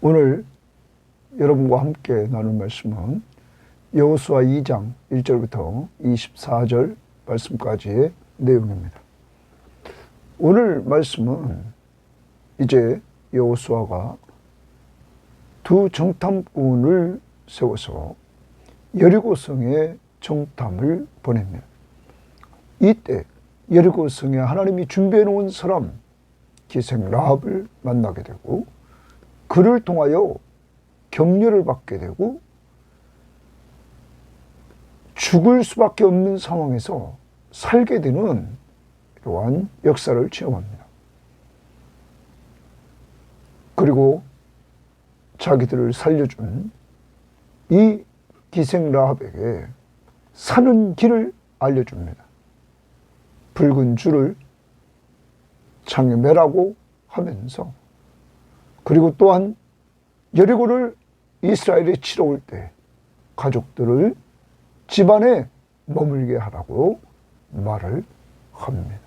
오늘 여러분과 함께 나눌 말씀은 여호수아 2장 1절부터 24절 말씀까지의 내용입니다. 오늘 말씀은 이제 여호수아가 두 정탐꾼을 세워서 여리고성에 정탐을 보냅니다. 이때 여리고성에 하나님이 준비해 놓은 사람 기생 라합을 만나게 되고 그를 통하여 격려를 받게 되고 죽을 수밖에 없는 상황에서 살게 되는 이러한 역사를 체험합니다. 그리고 자기들을 살려준 이 기생 라합에게 사는 길을 알려줍니다. 붉은 줄을 창에 매라고 하면서, 그리고 또한 여리고를 이스라엘이 치러 올 때 가족들을 집안에 머물게 하라고 말을 합니다.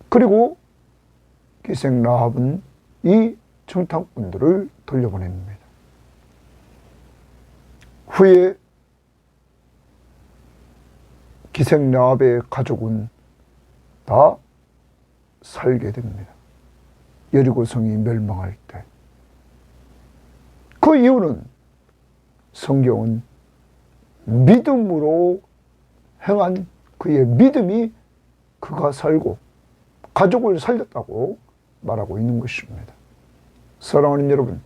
그리고 기생 라합은 이 정탐꾼들을 돌려보냅니다. 후에 기생 라합의 가족은 다 살게 됩니다. 여리고성이 멸망할 때. 그 이유는 성경은 믿음으로 행한 그의 믿음이 그가 살고 가족을 살렸다고 말하고 있는 것입니다. 사랑하는 여러분,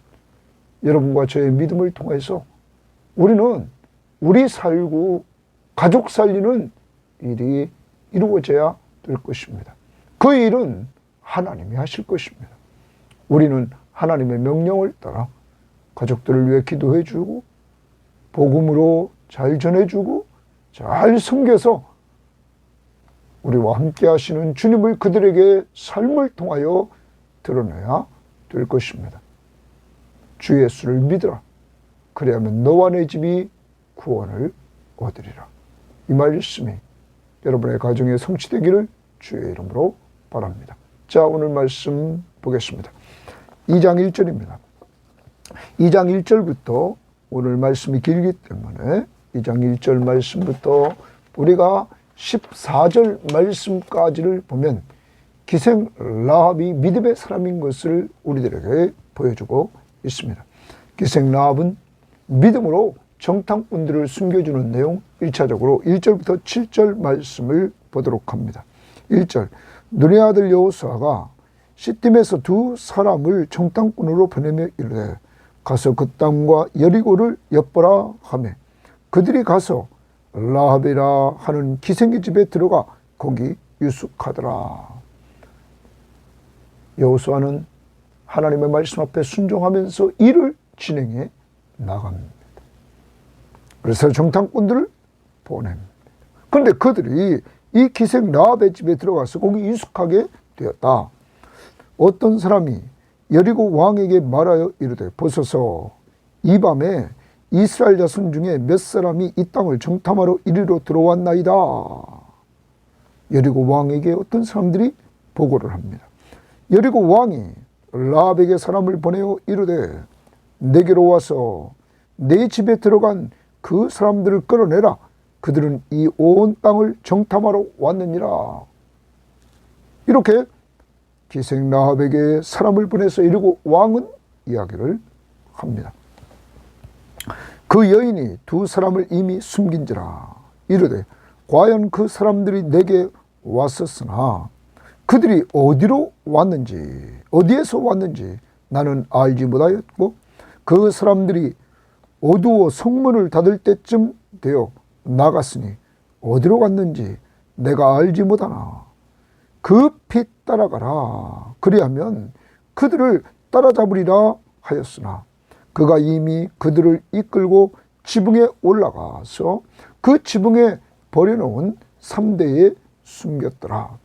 여러분과 저의 믿음을 통해서 우리는 우리 살고 가족 살리는 일이 이루어져야 될 것입니다. 그 일은 하나님이 하실 것입니다. 우리는 하나님의 명령을 따라 가족들을 위해 기도해주고 복음으로 잘 전해주고 잘 섬겨서 우리와 함께 하시는 주님을 그들에게 삶을 통하여 드러내야 될 것입니다. 주 예수를 믿으라. 그래야만 너와 내 집이 구원을 얻으리라. 이 말씀이 여러분의 가정에 성취되기를 주의 이름으로 바랍니다. 자, 오늘 말씀 보겠습니다. 2장 1절입니다. 2장 1절부터 오늘 말씀이 길기 때문에 2장 1절 말씀부터 우리가 14절 말씀까지를 보면 기생 라합이 믿음의 사람인 것을 우리들에게 보여주고 있습니다. 기생 라합은 믿음으로 정탐꾼들을 숨겨주는 내용 1차적으로 1절부터 7절 말씀을 보도록 합니다. 1절, 눈의 아들 여호수아가 시딤에서 두 사람을 정탐꾼으로 보내며 이르되 가서 그 땅과 여리고를 엿보라 하매 그들이 가서 라합이라 하는 기생의 집에 들어가 거기 유숙하더라. 여호수아는 하나님의 말씀 앞에 순종하면서 일을 진행해 나갑니다. 그래서 정탐꾼들을 보냅니다. 그런데 그들이 이 기생 라합의 집에 들어가서 거기 유숙하게 되었다. 어떤 사람이 여리고 왕에게 말하여 이르되 보소서 이 밤에 이스라엘 자손 중에 몇 사람이 이 땅을 정탐하러 이리로 들어왔나이다. 여리고 왕에게 어떤 사람들이 보고를 합니다. 여리고 왕이 라합에게 사람을 보내어 이르되 내게로 와서 내 집에 들어간 그 사람들을 끌어내라. 그들은 이 온 땅을 정탐하러 왔느니라. 이렇게 기생 라합에게 사람을 보내서 이르고 왕은 이야기를 합니다. 그 여인이 두 사람을 이미 숨긴지라. 이르되 과연 그 사람들이 내게 왔었으나 그들이 어디로 왔는지 어디에서 왔는지 나는 알지 못하였고 그 사람들이 어두워 성문을 닫을 때쯤 되어 나갔으니 어디로 갔는지 내가 알지 못하나 급히 따라가라. 그리하면 그들을 따라잡으리라 하였으나 그가 이미 그들을 이끌고 지붕에 올라가서 그 지붕에 버려놓은 삼대에 숨겼더라.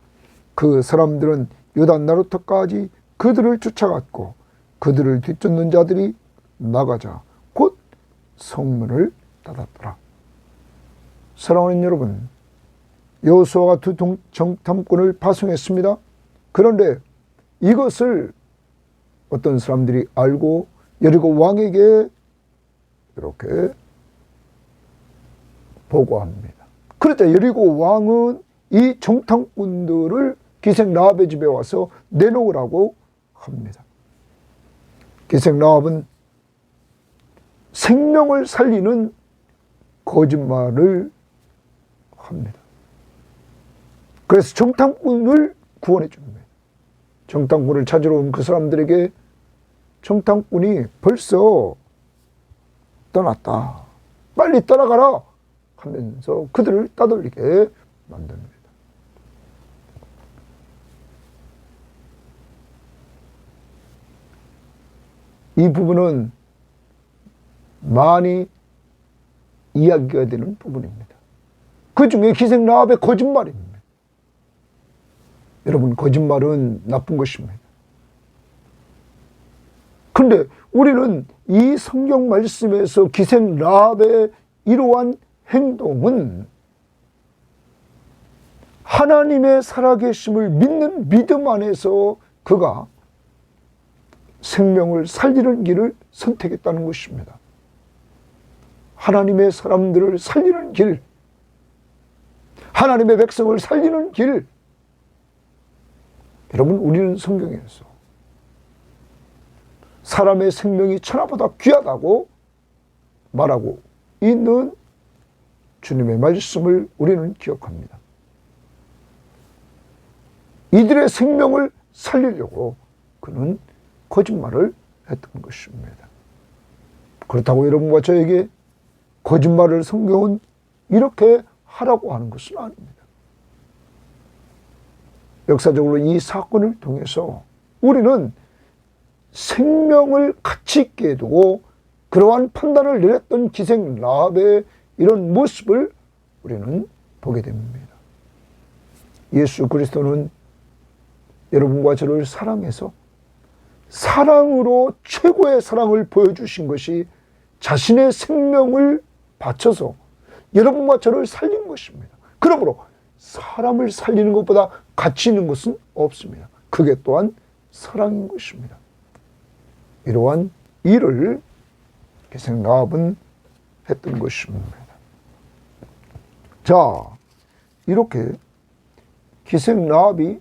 그 사람들은 요단 나루터까지 그들을 쫓아갔고 그들을 뒤쫓는 자들이 나가자 곧 성문을 닫았더라. 사랑하는 여러분, 여호수아가 두 정탐꾼을 파송했습니다. 그런데 이것을 어떤 사람들이 알고 여리고 왕에게 이렇게 보고합니다. 그러자 여리고 왕은 이 정탐꾼들을 기생 라합의 집에 와서 내놓으라고 합니다. 기생 라합은 생명을 살리는 거짓말을 합니다. 그래서 정탐꾼을 구원해 줍니다. 정탐꾼을 찾으러 온 그 사람들에게 정탐꾼이 벌써 떠났다, 빨리 떠나가라 하면서 그들을 따돌리게 만듭니다. 이 부분은 많이 이야기가 되는 부분입니다. 그 중에 기생 라합의 거짓말입니다. 여러분, 거짓말은 나쁜 것입니다. 그런데 우리는 이 성경 말씀에서 기생 라합의 이러한 행동은 하나님의 살아계심을 믿는 믿음 안에서 그가 생명을 살리는 길을 선택했다는 것입니다. 하나님의 사람들을 살리는 길, 하나님의 백성을 살리는 길. 여러분, 우리는 성경에서 사람의 생명이 천하보다 귀하다고 말하고 있는 주님의 말씀을 우리는 기억합니다. 이들의 생명을 살리려고 그는 거짓말을 했던 것입니다. 그렇다고 여러분과 저에게 거짓말을 성경은 이렇게 하라고 하는 것은 아닙니다. 역사적으로 이 사건을 통해서 우리는 생명을 가치 있게 두고 그러한 판단을 내렸던 기생 라합의 이런 모습을 우리는 보게 됩니다. 예수 그리스도는 여러분과 저를 사랑해서 사랑으로 최고의 사랑을 보여주신 것이 자신의 생명을 바쳐서 여러분과 저를 살린 것입니다. 그러므로 사람을 살리는 것보다 가치 있는 것은 없습니다. 그게 또한 사랑인 것입니다. 이러한 일을 기생 라합은 했던 것입니다. 자, 이렇게 기생 라합이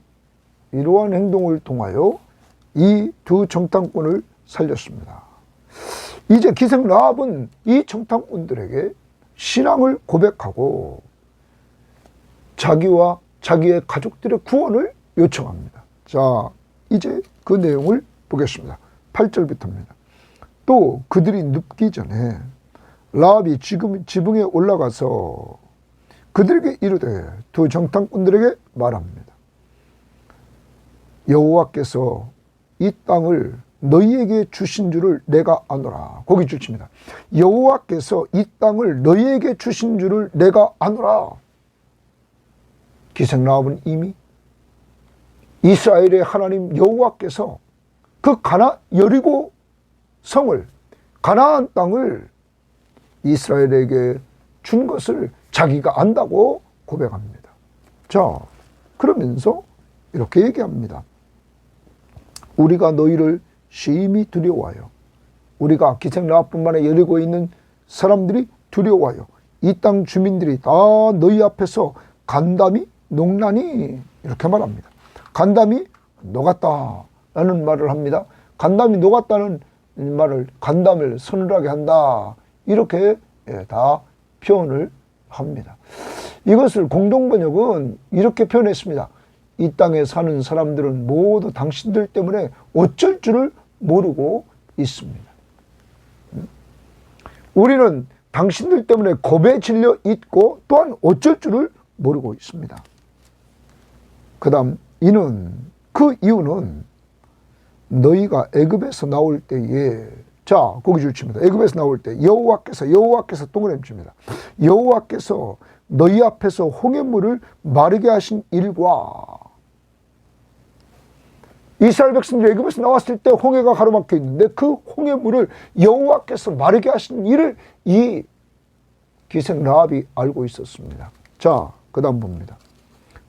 이러한 행동을 통하여 이 두 정탐꾼을 살렸습니다. 이제 기생 라합은 이 정탐꾼들에게 신앙을 고백하고 자기와 자기의 가족들의 구원을 요청합니다. 자, 이제 그 내용을 보겠습니다. 8절부터입니다. 또 그들이 눕기 전에 라합이 지붕에 올라가서 그들에게 이르되 두 정탐꾼들에게 말합니다. 여호와께서 이 땅을 너희에게 주신 줄을 내가 아노라. 거기 주십니다. 여호와께서 이 땅을 너희에게 주신 줄을 내가 아노라. 기생 라합은 이미 이스라엘의 하나님 여호와께서 그 여리고 성을, 가나안 땅을 이스라엘에게 준 것을 자기가 안다고 고백합니다. 자, 그러면서 이렇게 얘기합니다. 우리가 너희를 심히 두려워하여, 우리가 기생 라합뿐만 아니라 여리고에 있는 사람들이 두려워하여 이 땅 주민들이 다 너희 앞에서 간담이 녹나니, 이렇게 말합니다. 간담이 녹았다 라는 말을 합니다. 간담이 녹았다는 말을, 간담을 서늘하게 한다, 이렇게 다 표현을 합니다. 이것을 공동번역은 이렇게 표현했습니다. 이 땅에 사는 사람들은 모두 당신들 때문에 어쩔 줄을 모르고 있습니다. 우리는 당신들 때문에 겁에 질려 있고 또한 어쩔 줄을 모르고 있습니다. 그 다음, 그 이유는 너희가 애굽에서 나올 때에, 자, 거기 주십니다. 애굽에서 나올 때 여호와께서 동그라미 칩니다. 여호와께서 너희 앞에서 홍해물을 마르게 하신 일과, 이스라엘 백성들이 애굽에서 나왔을 때 홍해가 가로막혀 있는데 그 홍해물을 여호와께서 마르게 하신 일을 이 기생 라합이 알고 있었습니다. 자, 그 다음 봅니다.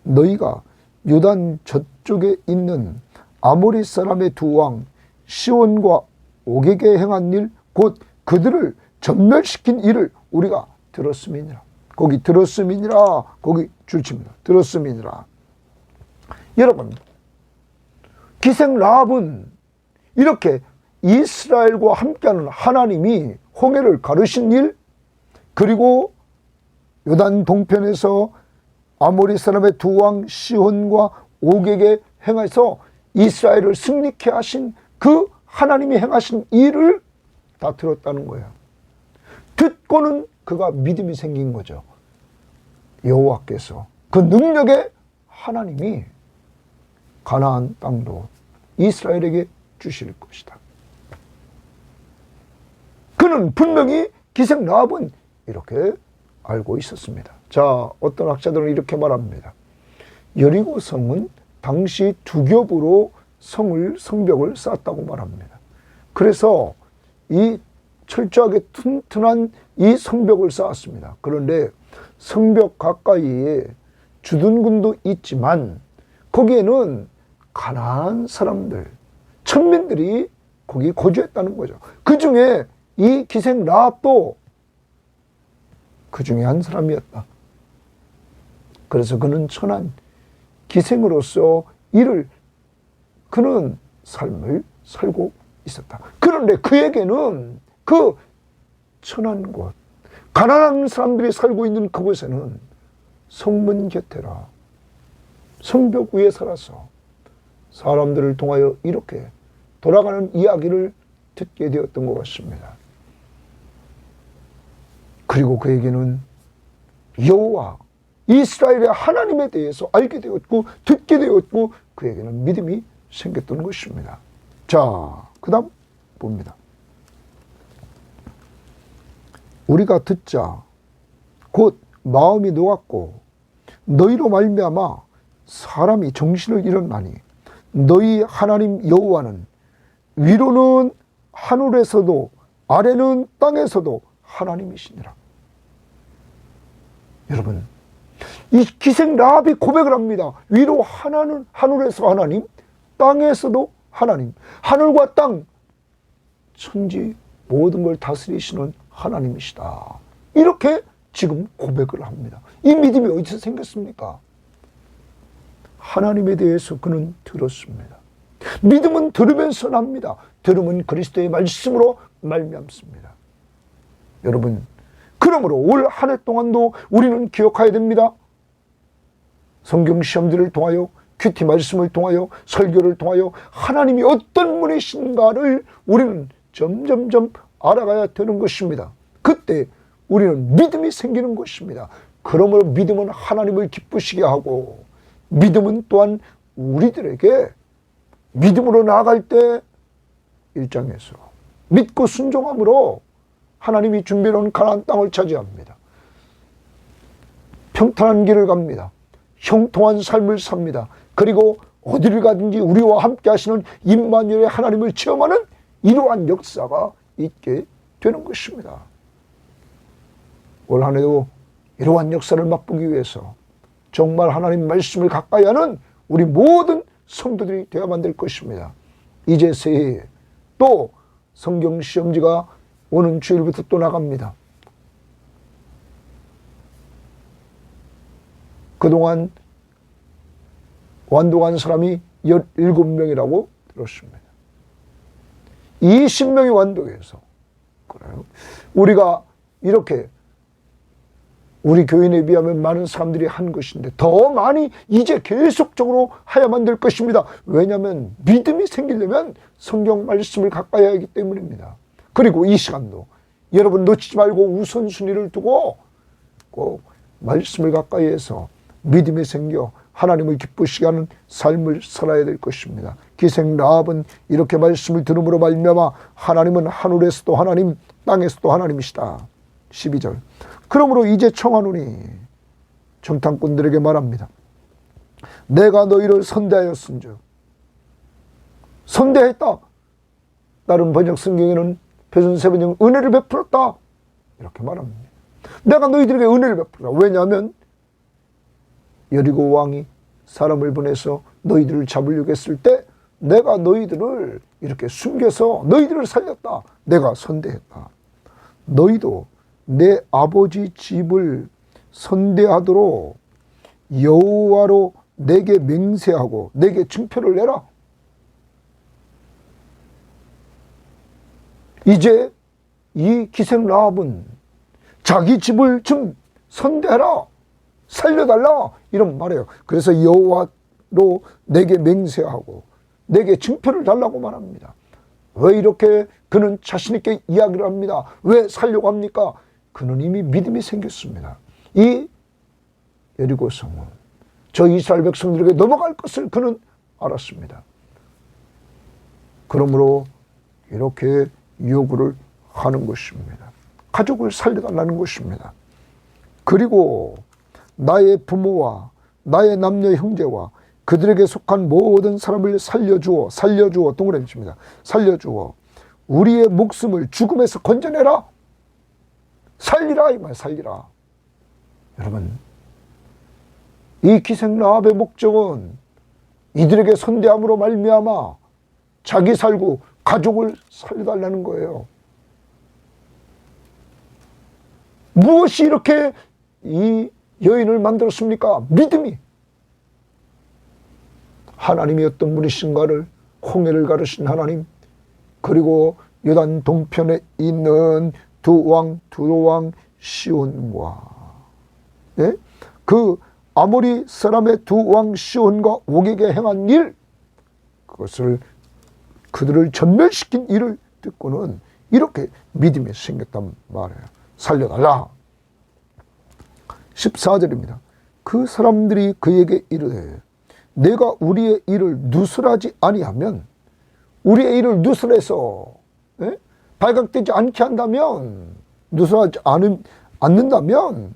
너희가 요단 저쪽에 있는 아모리 사람의 두 왕 시온과 옥에게 행한 일, 곧 그들을 전멸시킨 일을 우리가 들었음이니라. 거기 들었음이니라. 거기 줄칩니다. 들었음이니라. 여러분, 기생 라합은 이렇게 이스라엘과 함께하는 하나님이 홍해를 가르신 일, 그리고 요단 동편에서 아모리 사람의 두 왕 시혼과 옥에게 행해서 이스라엘을 승리케 하신 그 하나님이 행하신 일을 다 들었다는 거예요. 듣고는 그가 믿음이 생긴 거죠. 여호와께서 그 능력의 하나님이 가나안 땅도 이스라엘에게 주실 것이다. 그는 분명히 기생 라합은 이렇게 알고 있었습니다. 자, 어떤 학자들은 이렇게 말합니다. 여리고 성은 당시 두 겹으로 성벽을 쌓았다고 말합니다. 그래서 이 철저하게 튼튼한 이 성벽을 쌓았습니다. 그런데 성벽 가까이에 주둔군도 있지만 거기에는 가나안 사람들, 천민들이 거기 거주했다는 거죠. 그 중에 이 기생 라합도 그 중에 한 사람이었다. 그래서 그는 천한 기생으로서 그는 삶을 살고 있었다. 그런데 그에게는 그 천한 곳, 가난한 사람들이 살고 있는 그곳에는 성문 곁에라 성벽 위에 살아서 사람들을 통하여 이렇게 돌아가는 이야기를 듣게 되었던 것 같습니다. 그리고 그에게는 여호와 이스라엘의 하나님에 대해서 알게 되었고 듣게 되었고 그에게는 믿음이 생겼던 것입니다. 자, 그 다음 봅니다. 우리가 듣자 곧 마음이 녹았고 너희로 말미암아 사람이 정신을 잃었나니 너희 하나님 여호와는 위로는 하늘에서도 아래는 땅에서도 하나님이시니라. 여러분, 이 기생 라합이 고백을 합니다. 위로 하늘에서 하나님, 땅에서도 하나님, 하늘과 땅, 천지 모든 걸 다스리시는 하나님이시다. 이렇게 지금 고백을 합니다. 이 믿음이 어디서 생겼습니까? 하나님에 대해서 그는 들었습니다. 믿음은 들으면서 납니다. 들음은 그리스도의 말씀으로 말미암습니다. 여러분, 그러므로 올 한 해 동안도 우리는 기억해야 됩니다. 성경 시험들을 통하여, 큐티 말씀을 통하여, 설교를 통하여 하나님이 어떤 분이신가를 우리는 점점점 알아가야 되는 것입니다. 그때 우리는 믿음이 생기는 것입니다. 그러므로 믿음은 하나님을 기쁘시게 하고 믿음은 또한 우리들에게 믿음으로 나아갈 때 1장에서 믿고 순종함으로 하나님이 준비해놓은 가나안 땅을 차지합니다. 평탄한 길을 갑니다. 형통한 삶을 삽니다. 그리고 어디를 가든지 우리와 함께 하시는 임마누엘의 하나님을 체험하는 이러한 역사가 있게 되는 것입니다. 올 한 해도 이러한 역사를 맛보기 위해서 정말 하나님 말씀을 가까이 하는 우리 모든 성도들이 되어야만 될 것입니다. 이제 새해 또 성경 시험지가 오는 주일부터 또 나갑니다. 그동안 완독한 사람이 17명이라고 들었습니다. 20명이 완독해서 그래요. 우리가 이렇게 우리 교인에 비하면 많은 사람들이 한 것인데 더 많이 이제 계속적으로 해야만 될 것입니다. 왜냐하면 믿음이 생기려면 성경 말씀을 가까이 하기 때문입니다. 그리고 이 시간도 여러분 놓치지 말고 우선순위를 두고 꼭 말씀을 가까이 해서 믿음이 생겨 하나님을 기쁘시게 하는 삶을 살아야 될 것입니다. 기생 라합은 이렇게 말씀을 들음으로 말미암아 하나님은 하늘에서도 하나님, 땅에서도 하나님이시다. 12절. 그러므로 이제 청하노니 정탐꾼들에게 말합니다. 내가 너희를 선대하였은즉. 선대했다. 다른 번역 성경에는 표준세 번역 은혜를 베풀었다. 이렇게 말합니다. 내가 너희들에게 은혜를 베풀었다. 왜냐하면 여리고 왕이 사람을 보내서 너희들을 잡으려고 했을 때 내가 너희들을 이렇게 숨겨서 너희들을 살렸다. 내가 선대했다. 너희도 내 아버지 집을 선대하도록 여호와로 내게 맹세하고 내게 증표를 내라. 이제 이 기생 라합은 자기 집을 좀 선대하라, 살려달라 이런 말이에요. 그래서 여호와로 내게 맹세하고 내게 증표를 달라고 말합니다. 왜 이렇게 그는 자신 있게 이야기를 합니다. 왜 살려고 합니까? 그는 이미 믿음이 생겼습니다. 이 여리고성은 저 이스라엘 백성들에게 넘어갈 것을 그는 알았습니다. 그러므로 이렇게 요구를 하는 것입니다. 가족을 살려달라는 것입니다. 그리고 나의 부모와 나의 남녀 형제와 그들에게 속한 모든 사람을 살려주어 동그라미 칩니다. 살려주어 우리의 목숨을 죽음에서 건져내라. 살리라 이 말, 살리라. 여러분, 이 기생 라합의 목적은 이들에게 선대함으로 말미암아 자기 살고 가족을 살려달라는 거예요. 무엇이 이렇게 이 여인을 만들었습니까? 믿음이. 하나님이 어떤 분이신가를, 홍해를 가르신 하나님, 그리고 요단 동편에 있는 두 왕 시온과 그 아모리 사람의 두 왕 시온과 옥에게 행한 일, 그것을 그들을 전멸시킨 일을 듣고는 이렇게 믿음이 생겼단 말이에요. 살려달라. 14절입니다. 그 사람들이 그에게 이르되 내가 우리의 일을 누설하지 아니하면, 우리의 일을 누설해서 발각되지 않게 한다면, 누설하지 않는다면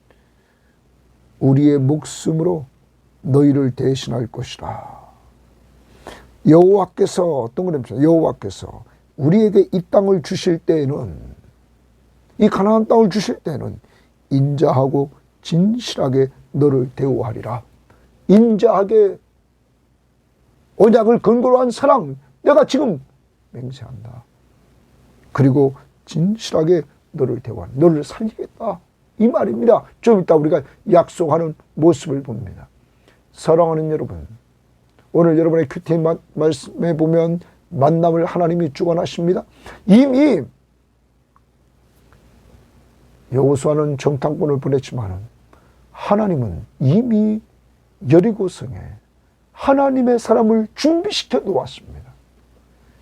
우리의 목숨으로 너희를 대신할 것이라. 여호와께서 여호와께서 우리에게 이 땅을 주실 때에는, 이 가나안 땅을 주실 때에는 인자하고 진실하게 너를 대우하리라. 인자하게 언약을 근거로 한 사랑 내가 지금 맹세한다. 그리고 진실하게 너를 대우하는, 너를 살리겠다 이 말입니다. 좀 이따 우리가 약속하는 모습을 봅니다. 사랑하는 여러분, 오늘 여러분의 큐티 말씀에 보면 만남을 하나님이 주관하십니다. 이미 여호수아는 정탐꾼을 보냈지만 하나님은 이미 여리고성에 하나님의 사람을 준비시켜 놓았습니다.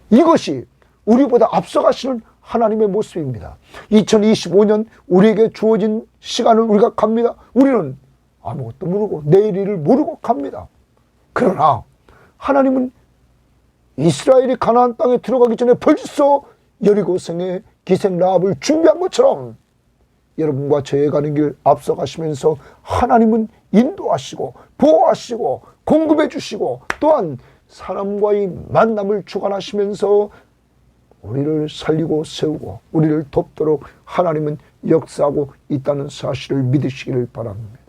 이것이 우리보다 앞서가시는 하나님의 모습입니다. 2025년 우리에게 주어진 시간을 우리가 갑니다. 우리는 아무것도 모르고 내일 일을 모르고 갑니다. 그러나 하나님은 이스라엘이 가나안 땅에 들어가기 전에 벌써 여리고성에 기생 라합을 준비한 것처럼 여러분과 저의 가는 길 앞서가시면서 하나님은 인도하시고 보호하시고 공급해 주시고 또한 사람과의 만남을 주관하시면서 우리를 살리고 세우고 우리를 돕도록 하나님은 역사하고 있다는 사실을 믿으시기를 바랍니다.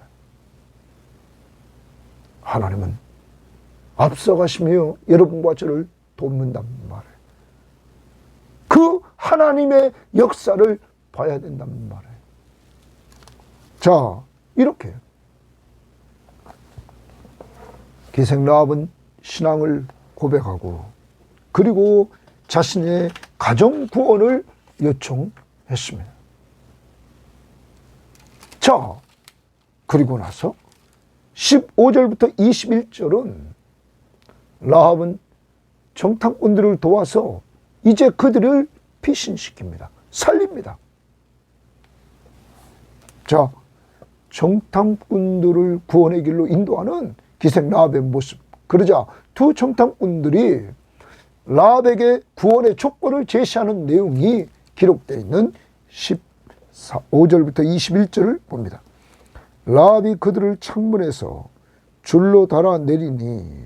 하나님은 앞서가시며 여러분과 저를 돕는단 말이에요. 그 하나님의 역사를 봐야 된단 말이에요. 자, 이렇게 기생 라합은 신앙을 고백하고 그리고 자신의 가정 구원을 요청했습니다. 자, 그리고 나서 15절부터 21절은 라합은 정탐꾼들을 도와서 이제 그들을 피신시킵니다. 살립니다. 자, 정탐꾼들을 구원의 길로 인도하는 기생 라합의 모습. 그러자 두 정탐꾼들이 라합에게 구원의 조건을 제시하는 내용이 기록되어 있는 15절부터 21절을 봅니다. 라합이 그들을 창문에서 줄로 달아 내리니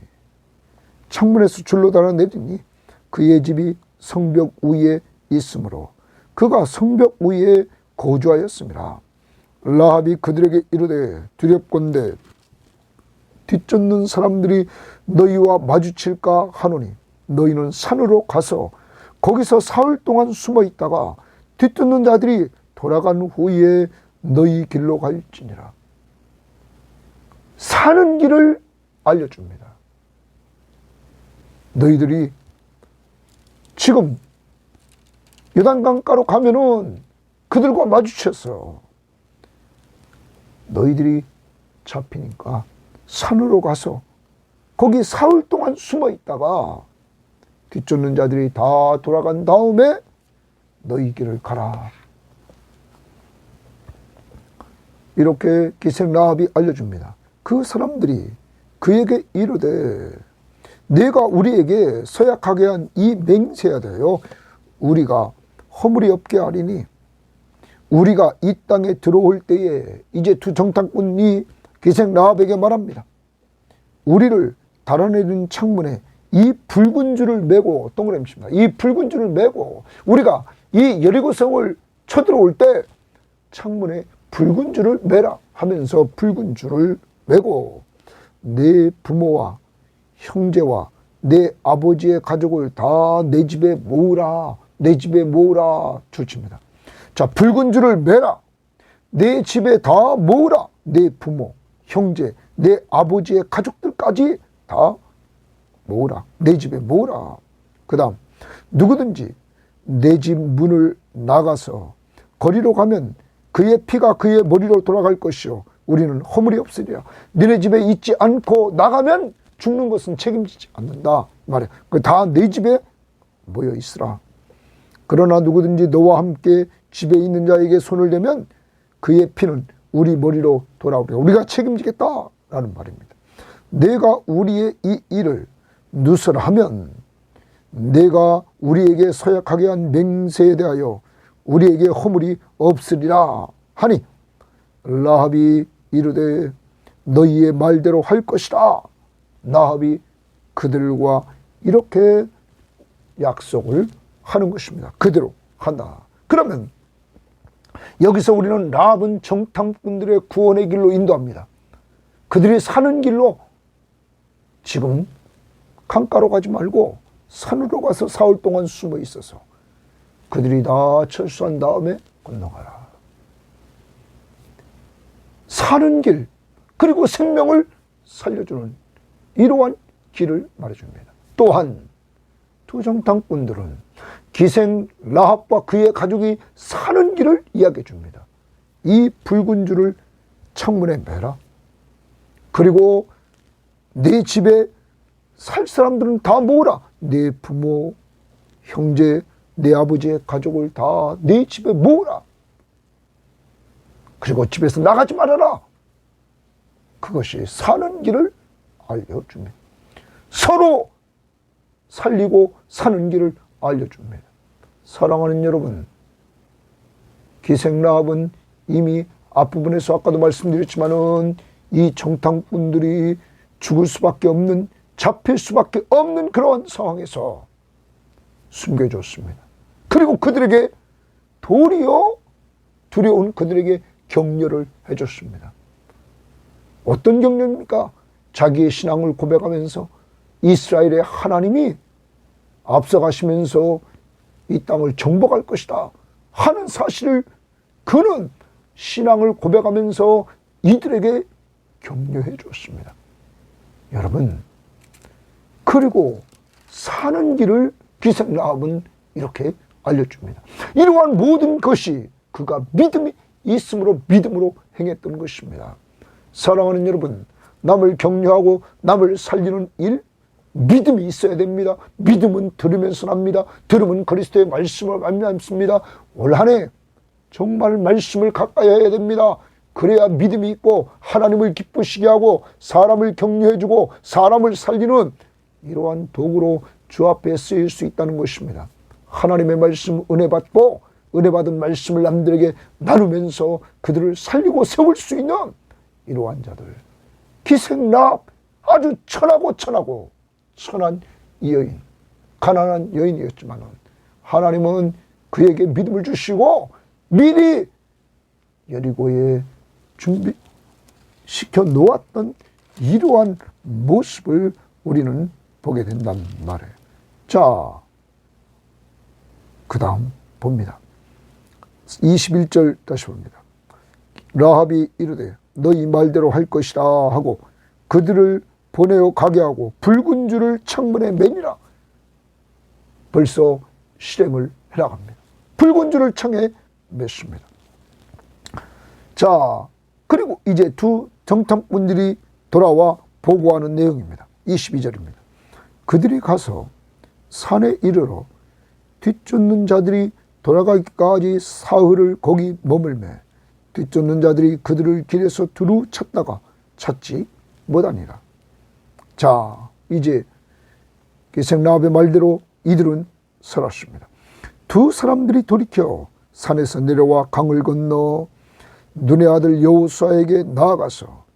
그의 집이 성벽 위에 있으므로 그가 성벽 위에 거주하였습니다. 라합이 그들에게 이르되 두렵건대 뒤쫓는 사람들이 너희와 마주칠까 하노니 너희는 산으로 가서 거기서 사흘 동안 숨어 있다가 뒤쫓는 자들이 돌아간 후에 너희 길로 갈지니라. 사는 길을 알려줍니다. 너희들이 지금 요단강가로 가면은 그들과 마주쳤어. 너희들이 잡히니까 산으로 가서 거기 사흘 동안 숨어 있다가 뒤쫓는 자들이 다 돌아간 다음에 너희 길을 가라. 이렇게 기생 라합이 알려줍니다. 그 사람들이 그에게 이르되 내가 우리에게 서약하게 한 이 맹세에 대하여 우리가 허물이 없게 하리니 우리가 이 땅에 들어올 때에 이제 두 정탐꾼이 기생 라합에게 말합니다. 우리를 달아내린 창문에 이 붉은 줄을 메고, 동그라미 칩니다. 이 붉은 줄을 메고 우리가 이 여리고성을 쳐들어올 때 창문에 붉은 줄을 메라 하면서 붉은 줄을 메고 내 부모와 형제와 내 아버지의 가족을 다 내 집에 모으라. 내 집에 모으라 조치입니다. 자, 붉은 줄을 메라. 내 집에 다 모으라. 내 부모, 형제, 내 아버지의 가족들까지 다 모으라. 내 집에 모으라. 그 다음 누구든지 내 집 문을 나가서 거리로 가면 그의 피가 그의 머리로 돌아갈 것이요 우리는 허물이 없으리라. 너네 집에 있지 않고 나가면 죽는 것은 책임지지 않는다 말이야. 그 다 내 집에 모여 있으라. 그러나 누구든지 너와 함께 집에 있는 자에게 손을 대면 그의 피는 우리 머리로 돌아오리라. 우리가 책임지겠다라는 말입니다. 내가 우리의 이 일을 누설하면 내가 우리에게 서약하게 한 맹세에 대하여 우리에게 허물이 없으리라 하니 라합이 이르되 너희의 말대로 할 것이라. 라합이 그들과 이렇게 약속을 하는 것입니다. 그대로 한다. 그러면 여기서 우리는 라합은 정탐꾼들의 구원의 길로 인도합니다. 그들이 사는 길로 지금 강가로 가지 말고 산으로 가서 사흘 동안 숨어 있어서 그들이 다 철수한 다음에 건너가라. 사는 길, 그리고 생명을 살려주는 이러한 길을 말해줍니다. 또한 두 정탐꾼들은 기생 라합과 그의 가족이 사는 길을 이야기해 줍니다. 이 붉은 줄을 창문에 매라. 그리고 네 집에 살 사람들은 다 모으라. 네 부모, 형제, 내 아버지의 가족을 다 네 집에 모으라. 그리고 집에서 나가지 말아라. 그것이 사는 길을 알려줍니다. 서로 살리고 사는 길을 알려줍니다. 사랑하는 여러분, 기생 라합은 이미 앞부분에서 아까도 말씀드렸지만은 이 정탐꾼들이 죽을 수밖에 없는, 잡힐 수밖에 없는 그러한 상황에서 숨겨줬습니다. 그리고 그들에게 도리어 두려운 그들에게 격려를 해줬습니다. 어떤 격려입니까? 자기의 신앙을 고백하면서 이스라엘의 하나님이 앞서가시면서 이 땅을 정복할 것이다 하는 사실을 그는 신앙을 고백하면서 이들에게 격려해 줬습니다. 여러분, 그리고 사는 길을 기생 라합은 이렇게 알려줍니다. 이러한 모든 것이 그가 믿음이 있음으로 믿음으로 행했던 것입니다. 사랑하는 여러분, 남을 격려하고 남을 살리는 일, 믿음이 있어야 됩니다. 믿음은 들으면서 납니다. 들으면 그리스도의 말씀을 만납니다. 올 한 해 정말 말씀을 가까이 해야 됩니다. 그래야 믿음이 있고 하나님을 기쁘시게 하고 사람을 격려해주고 사람을 살리는 이러한 도구로 주 앞에 쓰일 수 있다는 것입니다. 하나님의 말씀 은혜 받고 은혜 받은 말씀을 남들에게 나누면서 그들을 살리고 세울 수 있는 이러한 자들. 기생 라합, 아주 천하고 천한 이 여인, 가난한 여인이었지만 하나님은 그에게 믿음을 주시고 미리 여리고에 준비시켜 놓았던 이러한 모습을 우리는 보게 된단 말이에요. 자, 그 다음 봅니다. 21절 다시 봅니다. 라합이 이르되 너희 말대로 할 것이라 하고 그들을 보내어 가게 하고 붉은 줄을 창문에 매니라. 벌써 실행을 해나갑니다. 붉은 줄을 창에 맸습니다. 자, 그리고 이제 두 정탐꾼들이 돌아와 보고하는 내용입니다. 22절입니다. 그들이 가서 산에 이르러 뒤쫓는 자들이 돌아가기까지 사흘을 거기 머물매 뒤쫓는 자들이 그들을 길에서 두루 찾다가 찾지 못하니라. 자, 이제 기생 라합의 말대로 이들은 살았습니다. 두 사람들이 돌이켜 산에서 내려와 강을 건너 눈의 아들 여호수아에게 나아가서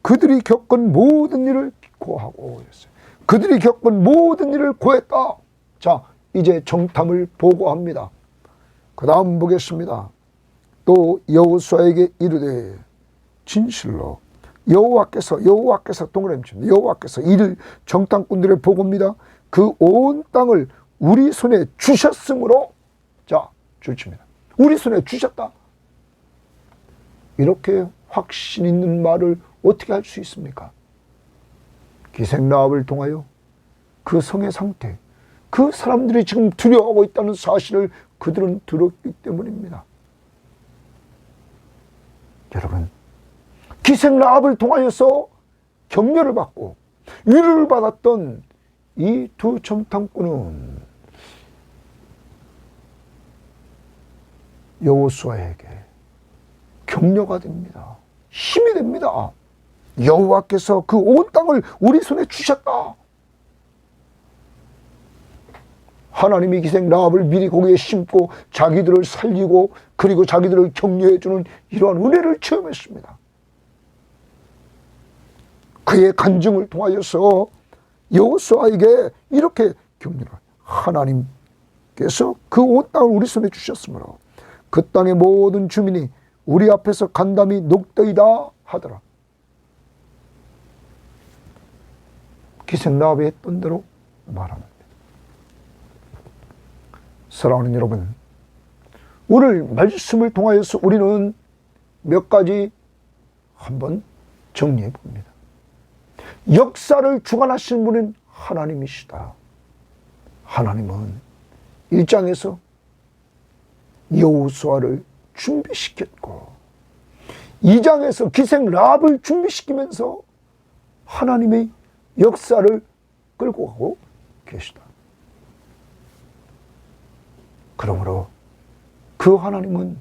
그들이 겪은 모든 일을 고하고 있어요. 그들이 겪은 모든 일을 고했다. 자, 이제 정탐을 보고합니다. 그 다음 보겠습니다. 또 여호수아에게 이르되 진실로 여호와께서 동그라미 여호와께서 이를 정탐꾼들의 보고입니다. 그 온 땅을 우리 손에 주셨으므로 자, 줄칩니다. 우리 손에 주셨다. 이렇게 확신 있는 말을 어떻게 할 수 있습니까? 기생 라합을 통하여 그 성의 상태, 그 사람들이 지금 두려워하고 있다는 사실을 그들은 들었기 때문입니다. 여러분, 기생 라합을 통하여서 격려를 받고 위로를 받았던 이 두 정탐꾼은 여호수아에게 격려가 됩니다. 힘이 됩니다. 여호와께서 그 온 땅을 우리 손에 주셨다. 하나님이 기생 라합을 미리 거기에 심고 자기들을 살리고 그리고 자기들을 격려해주는 이러한 은혜를 체험했습니다. 그의 간증을 통하여서 여호수아에게 이렇게 격려를 하나님께서 그 온 땅을 우리 손에 주셨으므로 그 땅의 모든 주민이 우리 앞에서 간담이 녹더이다 하더라. 기생 라합이 했던 대로 말합니다. 사랑하는 여러분, 오늘 말씀을 통하여서 우리는 몇 가지 한번 정리해 봅니다. 역사를 주관하시는 분은 하나님이시다. 하나님은 1장에서 여호수아를 준비시켰고 2장에서 기생 라합을 준비시키면서 하나님의 역사를 끌고 가고 계시다. 그러므로 그 하나님은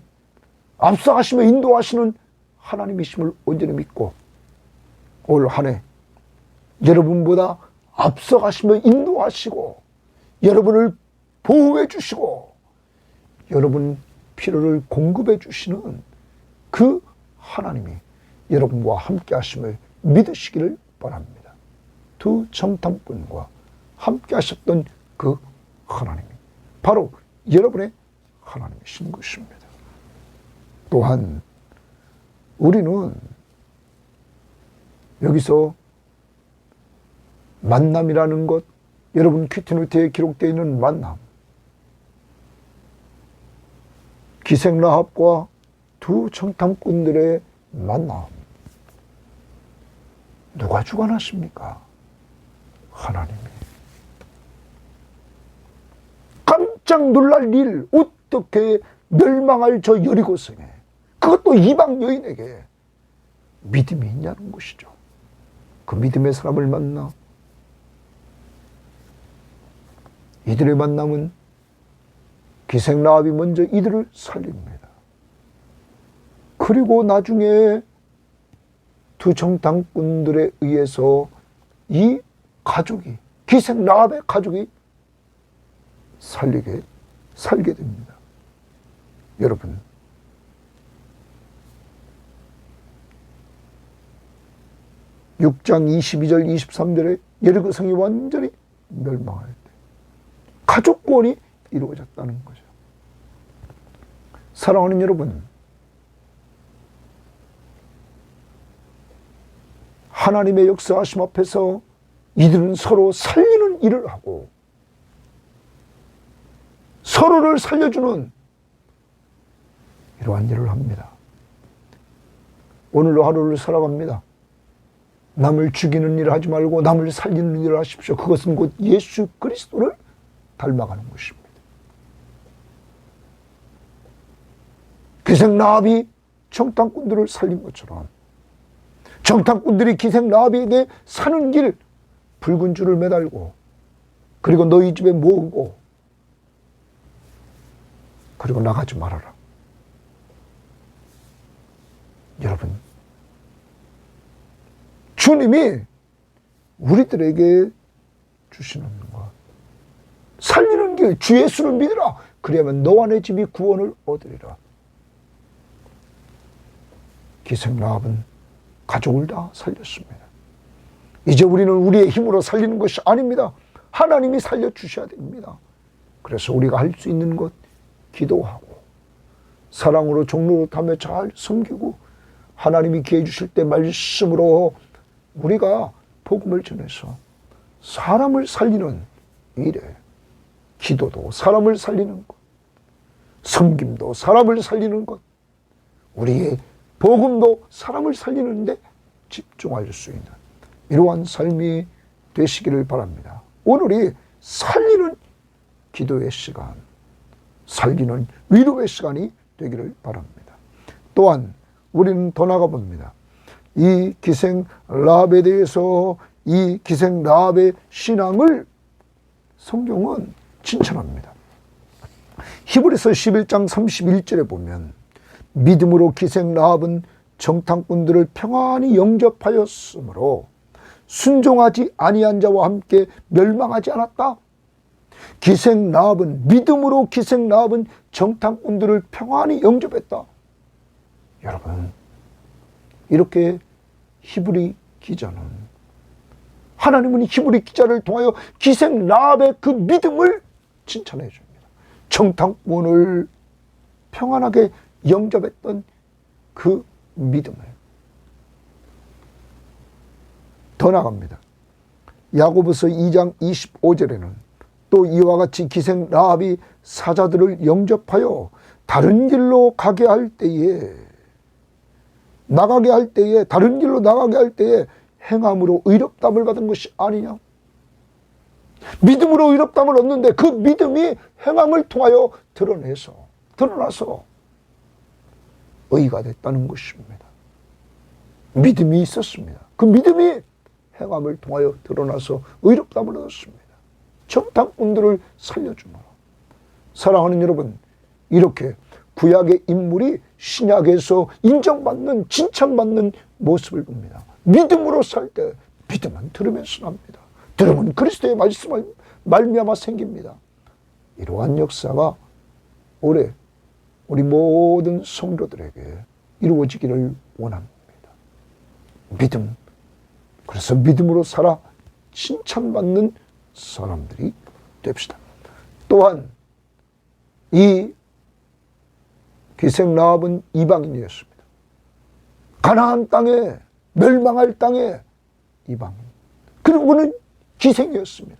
앞서가시며 인도하시는 하나님이심을 온전히 믿고 올 한 해 여러분보다 앞서가시며 인도하시고 여러분을 보호해 주시고 여러분 필요를 공급해 주시는 그 하나님이 여러분과 함께 하심을 믿으시기를 바랍니다. 두 정탐꾼과 함께 하셨던 그 하나님이 바로 여러분의 하나님이신 것입니다. 또한 우리는 여기서 만남이라는 것, 여러분 큐티노트에 기록되어 있는 만남, 기생 라합과 두 정탐꾼들의 만남, 누가 주관하십니까? 하나님이. 깜짝 놀랄 일, 어떻게 멸망할 저 여리고성에, 그것도 이방 여인에게 믿음이 있냐는 것이죠. 그 믿음의 사람을 만나 이들의 만남은 기생 라합이 먼저 이들을 살립니다. 그리고 나중에 두 정탐꾼들에 의해서 이 가족이, 기생 라합의 가족이 살게 됩니다. 여러분, (6장 22절 23절에) 여리고성이 완전히 멸망할 때 가족구원이 이루어졌다는 거죠. 사랑하는 여러분, 하나님의 역사하심 앞에서 이들은 서로 살리는 일을 하고 서로를 살려주는 이러한 일을 합니다. 오늘 하루를 살아갑니다. 남을 죽이는 일을 하지 말고 남을 살리는 일을 하십시오. 그것은 곧 예수 그리스도를 닮아가는 것입니다. 기생 라합이 정탐꾼들을 살린 것처럼 정탐꾼들이 기생 라합에게 사는 길 붉은 줄을 매달고 그리고 너희 집에 모으고 그리고 나가지 말아라. 여러분, 주님이 우리들에게 주시는 것, 살리는 길, 주 예수를 믿으라. 그리하면 너와 내 집이 구원을 얻으리라. 기생 라합은 가족을 다 살렸습니다. 이제 우리는 우리의 힘으로 살리는 것이 아닙니다. 하나님이 살려주셔야 됩니다. 그래서 우리가 할 수 있는 것, 기도하고 사랑으로 종로로 타며 잘 섬기고 하나님이 기회 주실 때 말씀으로 우리가 복음을 전해서 사람을 살리는 일에 기도도 사람을 살리는 것, 섬김도 사람을 살리는 것, 우리의 복음도 사람을 살리는 데 집중할 수 있는 이러한 삶이 되시기를 바랍니다. 오늘이 살리는 기도의 시간, 살리는 위로의 시간이 되기를 바랍니다. 또한 우리는 더 나가 봅니다. 이 기생 라합에 대해서 이 기생 라합의 신앙을 성경은 칭찬합니다. 히브리서 11장 31절에 보면 믿음으로 기생 라합은 정탐꾼들을 평안히 영접하였으므로 순종하지 아니한 자와 함께 멸망하지 않았다. 기생 라합은 믿음으로 기생 라합은 정탐꾼들을 평안히 영접했다. 여러분, 이렇게 히브리 기자는 하나님은 히브리 기자를 통하여 기생 라합의 그 믿음을 칭찬해 줍니다. 정탐꾼을 평안하게 영접했던 그 믿음을. 더 나갑니다. 야고보서 2장 25절에는 또 이와 같이 기생 라합이 사자들을 영접하여 다른 길로 가게 할 때에 다른 길로 나가게 할 때에 행함으로 의롭다함을 받은 것이 아니냐. 믿음으로 의롭다함을 얻는데 그 믿음이 행함을 통하여 드러나서 의가 됐다는 것입니다. 믿음이 있었습니다. 그 믿음이 행함을 통하여 드러나서 의롭다함을 얻었습니다. 정탐꾼들을 살려주노라. 사랑하는 여러분, 이렇게 구약의 인물이 신약에서 인정받는, 칭찬받는 모습을 봅니다. 믿음으로 살 때 믿음은 들으면서 납니다. 들으면 그리스도의 말씀을 말미암아 생깁니다. 이러한 역사가 올해 우리 모든 성도들에게 이루어지기를 원합니다. 믿음, 그래서 믿음으로 살아 칭찬받는 사람들이 됩시다. 또한 이 기생 라합은 이방인이었습니다. 가나안 땅에, 멸망할 땅에 이방인. 그리고 그는 기생이었습니다.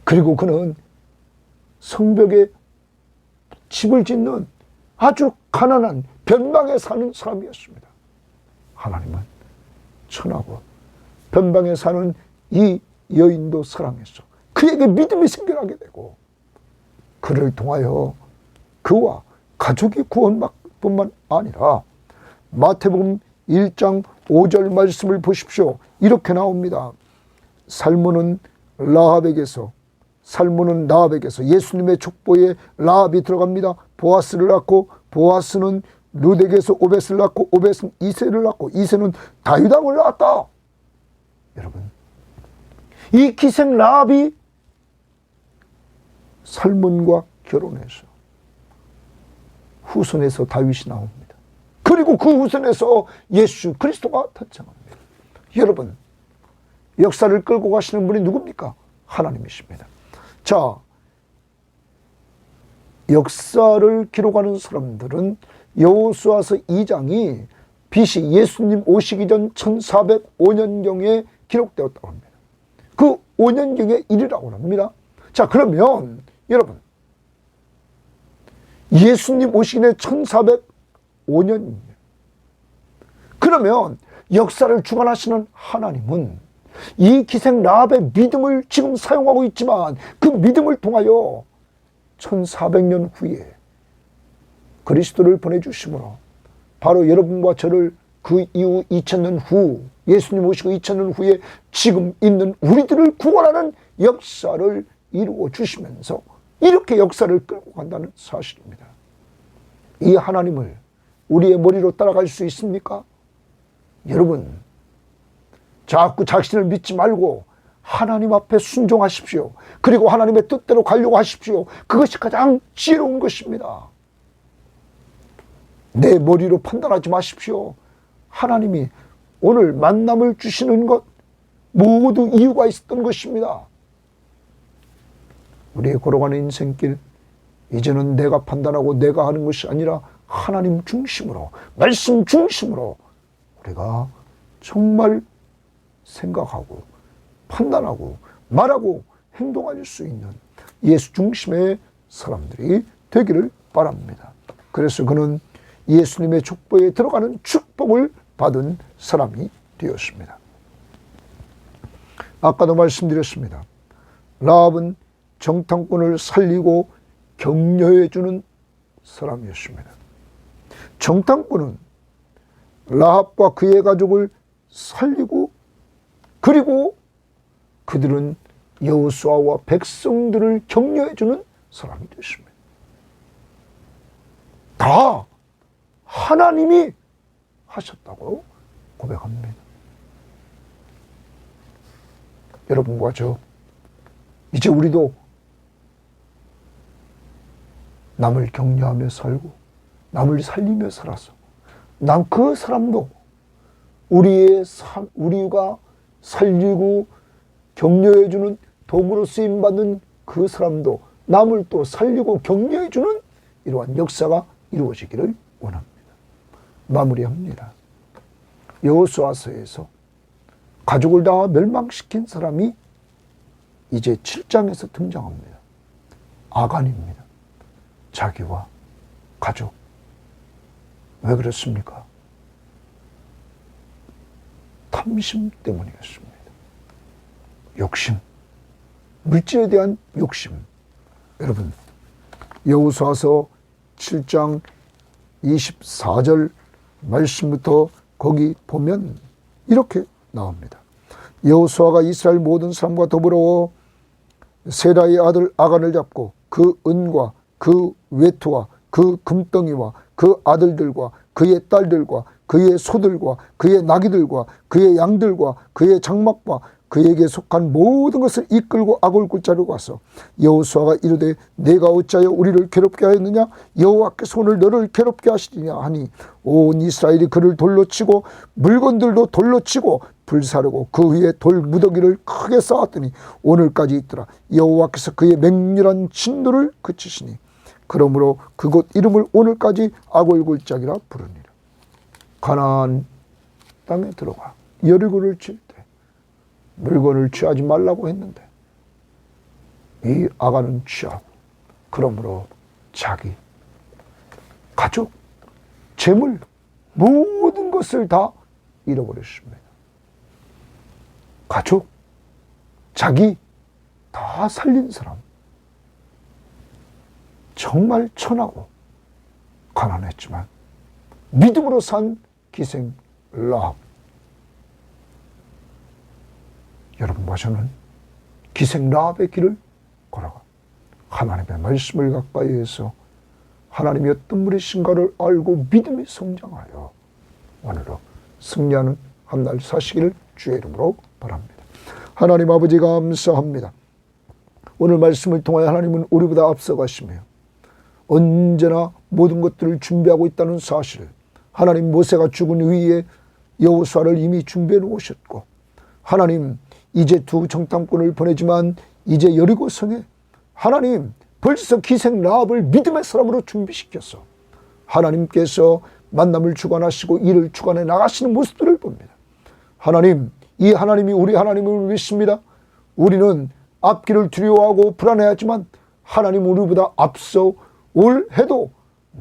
그리고 그는 성벽에 집을 짓는 아주 가난한 변방에 사는 사람이었습니다. 하나님은 천하고 변방에 사는 이 여인도 사랑해서 그에게 믿음이 생겨나게 되고 그를 통하여 그와 가족이 구원받을 뿐만 아니라 마태복음 1장 5절 말씀을 보십시오. 이렇게 나옵니다. 살모는 라합에게서 예수님의 족보에 라합이 들어갑니다. 보아스를 낳고 보아스는 룻에게서 오벳을 낳고 오벳은 이새를 낳고 이새는 다윗왕을 낳았다. 여러분, 이 기생 라합이 살몬과 결혼해서 후손에서 다윗이 나옵니다. 그리고 그 후손에서 예수 그리스도가 탄생합니다. 여러분, 역사를 끌고 가시는 분이 누굽니까? 하나님이십니다. 자, 역사를 기록하는 사람들은 여호수아서 2장이 BC 예수님 오시기 전 1405년경에 기록되었다고 합니다. 그 5년경의 일이라고 합니다. 자, 그러면 여러분, 예수님 오시기 전에 1405년입니다. 그러면 역사를 주관하시는 하나님은 이 기생 라합의 믿음을 지금 사용하고 있지만 그 믿음을 통하여 1400년 후에 그리스도를 보내주심으로 바로 여러분과 저를 그 이후 2000년 후 예수님 오시고 2000년 후에 지금 있는 우리들을 구원하는 역사를 이루어 주시면서 이렇게 역사를 끌고 간다는 사실입니다. 이 하나님을 우리의 머리로 따라갈 수 있습니까? 여러분, 자꾸 자신을 믿지 말고 하나님 앞에 순종하십시오. 그리고 하나님의 뜻대로 가려고 하십시오. 그것이 가장 지혜로운 것입니다. 내 머리로 판단하지 마십시오. 하나님이 오늘 만남을 주시는 것 모두 이유가 있었던 것입니다. 우리의 걸어가는 인생길, 이제는 내가 판단하고 내가 하는 것이 아니라 하나님 중심으로, 말씀 중심으로 우리가 정말 생각하고 판단하고 말하고 행동할 수 있는 예수 중심의 사람들이 되기를 바랍니다. 그래서 그는 예수님의 족보에 들어가는 축복을 받은 사람이 되었습니다. 아까도 말씀드렸습니다. 라합은 정탐꾼을 살리고 격려해 주는 사람이었습니다. 정탐꾼은 라합과 그의 가족을 살리고 그리고 그들은 여호수아와 백성들을 격려해 주는 사람이 되었습니다. 다 하나님이 하셨다고 고백합니다. 여러분과 저 이제 우리도 남을 격려하며 살고 남을 살리며 살아서 그 사람도 우리가 살리고 격려해주는 도구로 쓰임받는 그 사람도 남을 또 살리고 격려해주는 이러한 역사가 이루어지기를 원합니다. 마무리합니다. 여호수아서에서 가족을 다 멸망시킨 사람이 이제 7장에서 등장합니다. 아간입니다. 자기와 가족. 왜 그랬습니까? 탐심 때문이었습니다. 욕심. 물질에 대한 욕심. 여러분, 여호수아서 7장 24절 말씀부터 거기 보면 이렇게 나옵니다. 여호수아가 이스라엘 모든 사람과 더불어 세라의 아들 아간을 잡고 그 은과 그 외투와 그 금덩이와 그 아들들과 그의 딸들과 그의 소들과 그의 나귀들과 그의 양들과 그의 장막과 그에게 속한 모든 것을 이끌고 아골 굴자로 가서 여호수아가 이르되 내가 어찌하여 우리를 괴롭게 하였느냐 여호와께서 오늘 너를 괴롭게 하시리냐 하니 온 이스라엘이 그를 돌로 치고 물건들도 돌로 치고 불사르고 그 위에 돌 무더기를 크게 쌓았더니 오늘까지 있더라. 여호와께서 그의 맹렬한 진노를 그치시니 그러므로 그곳 이름을 오늘까지 아골 굴작이라 부르니라. 가나안 땅에 들어가 여리고를 칠 때 물건을 취하지 말라고 했는데 이 아간은 취하고 그러므로 자기 가족 재물 모든 것을 다 잃어버렸습니다. 가족 자기 다 살린 사람 정말 천하고 가난했지만 믿음으로 산 기생 라합. 여러분과 저는 기생 라합의 길을 걸어가 하나님의 말씀을 가까이 해서 하나님이 어떤 분이신가를 알고 믿음이 성장하여 오늘도 승리하는 한 날 사시기를 주의 이름으로 바랍니다. 하나님 아버지 감사합니다. 오늘 말씀을 통하여 하나님은 우리보다 앞서가시며 언제나 모든 것들을 준비하고 있다는 사실을 하나님 모세가 죽은 후에 여호수아를 이미 준비해 놓으셨고 하나님 이제 두 정탐꾼을 보내지만 이제 여리고성에 하나님 벌써 기생 라합을 믿음의 사람으로 준비시켜서 하나님께서 만남을 주관하시고 일을 주관해 나가시는 모습들을 봅니다. 하나님 이 하나님이 우리 하나님을 믿습니다. 우리는 앞길을 두려워하고 불안해하지만 하나님 우리보다 앞서 올 해도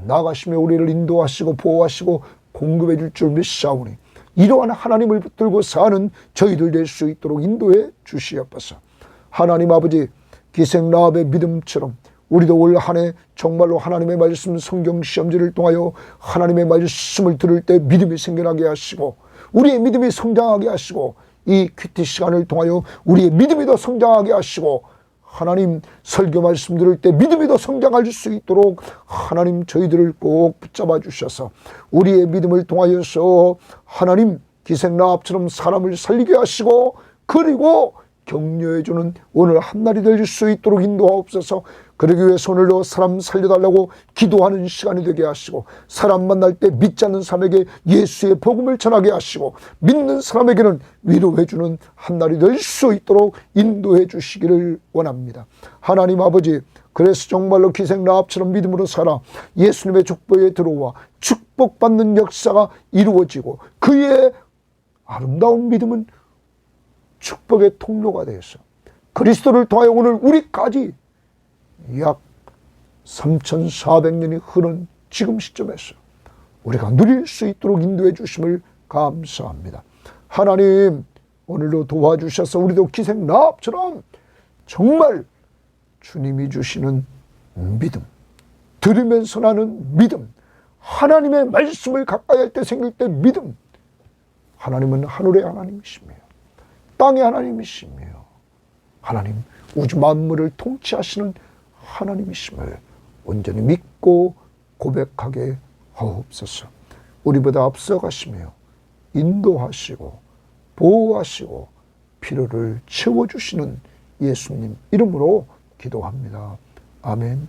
나가시며 우리를 인도하시고 보호하시고 공급해 줄 줄 믿사오니 이러한 하나님을 붙들고 사는 저희들 될 수 있도록 인도해 주시옵소서. 하나님 아버지, 기생라합의 믿음처럼 우리도 올 한 해 정말로 하나님의 말씀 성경 시험지를 통하여 하나님의 말씀을 들을 때 믿음이 생겨나게 하시고 우리의 믿음이 성장하게 하시고 이 큐티 시간을 통하여 우리의 믿음이 더 성장하게 하시고 하나님 설교 말씀 들을 때 믿음이 더 성장할 수 있도록 하나님 저희들을 꼭 붙잡아 주셔서 우리의 믿음을 통하여서 하나님 기생라합처럼 사람을 살리게 하시고 그리고 격려해주는 오늘 한날이 될 수 있도록 인도하옵소서. 그러기 위해서 오늘도 사람 살려달라고 기도하는 시간이 되게 하시고 사람 만날 때 믿지 않는 사람에게 예수의 복음을 전하게 하시고 믿는 사람에게는 위로해주는 한날이 될 수 있도록 인도해 주시기를 원합니다. 하나님 아버지, 그래서 정말로 기생라합처럼 믿음으로 살아 예수님의 축복에 들어와 축복받는 역사가 이루어지고 그의 아름다운 믿음은 축복의 통로가 되어서 그리스도를 통하여 오늘 우리까지 약 3400년이 흐른 지금 시점에서 우리가 누릴 수 있도록 인도해 주심을 감사합니다. 하나님, 오늘도 도와주셔서 우리도 기생라합처럼 정말 주님이 주시는 믿음, 들으면서 나는 믿음, 하나님의 말씀을 가까이 할 때 생길 때 믿음. 하나님은 하늘의 하나님이시며 땅의 하나님이시며 하나님 우주 만물을 통치하시는 하나님이심을 온전히 믿고 고백하게 하옵소서. 우리보다 앞서가시며 인도하시고 보호하시고 필요를 채워주시는 예수님 이름으로 기도합니다. 아멘.